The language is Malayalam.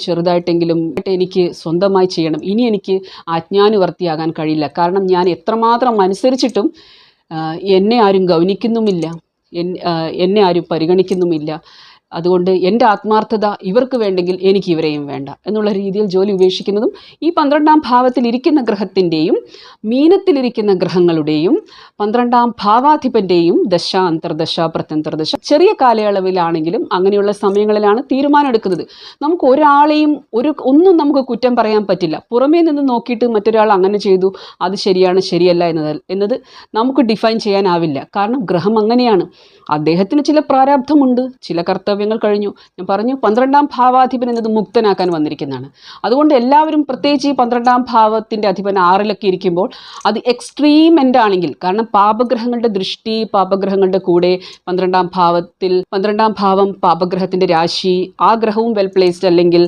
ചെറുതായിട്ടെങ്കിലും എനിക്ക് സ്വന്തമായി ചെയ്യണം. ഇനി എനിക്ക് ആജ്ഞാനുവർത്തിയാകാൻ കഴിയില്ല. കാരണം ഞാൻ എത്രമാത്രം അനുസരിച്ചിട്ടും എന്നെ ആരും ഗൗനിക്കുന്നുമില്ല, എന്നെ ആരും പരിഗണിക്കുന്നുമില്ല. അതുകൊണ്ട് എൻ്റെ ആത്മാർത്ഥത ഇവർക്ക് വേണ്ടെങ്കിൽ എനിക്ക് ഇവരെയും വേണ്ട എന്നുള്ള രീതിയിൽ ജോലി ഉപേക്ഷിക്കുന്നതും ഈ 12ാം ഭാവത്തിൽ ഇരിക്കുന്ന ഗ്രഹത്തിൻ്റെയും മീനത്തിലിരിക്കുന്ന ഗ്രഹങ്ങളുടെയും 12ാം ഭാവാധിപൻ്റെയും ദശ, അന്തർദശ, പ്രത്യന്തർദശ ചെറിയ കാലയളവിലാണെങ്കിലും അങ്ങനെയുള്ള സമയങ്ങളിലാണ് തീരുമാനം എടുക്കുന്നത്. നമുക്ക് ഒരാളെയും ഒന്നും നമുക്ക് കുറ്റം പറയാൻ പറ്റില്ല. പുറമേ നിന്ന് നോക്കിയിട്ട് മറ്റൊരാൾ അങ്ങനെ ചെയ്തു, അത് ശരിയാണ് ശരിയല്ല എന്നത് നമുക്ക് ഡിഫൈൻ ചെയ്യാനാവില്ല. കാരണം ഗ്രഹം അങ്ങനെയാണ്. അദ്ദേഹത്തിന് ചില പ്രാരാബ്ധമുണ്ട്, ചില കർത്തവ്യങ്ങൾ കഴിഞ്ഞു. ഞാൻ പറഞ്ഞു 12ാം ഭാവാധിപൻ എന്നത് മുക്തനാക്കാൻ വന്നിരിക്കുന്നതാണ്. അതുകൊണ്ട് എല്ലാവരും പ്രത്യേകിച്ച് ഈ 12ാം ഭാവത്തിൻ്റെ അധിപൻ 6ലൊക്കെ ഇരിക്കുമ്പോൾ അത് എക്സ്ട്രീം എൻഡ് ആണെങ്കിൽ, കാരണം പാപഗ്രഹങ്ങളുടെ ദൃഷ്ടി, പാപഗ്രഹങ്ങളുടെ കൂടെ 12ാം ഭാവം പാപഗ്രഹത്തിൻ്റെ രാശി, ആ ഗ്രഹവും വെൽ പ്ലേസ്ഡ് അല്ലെങ്കിൽ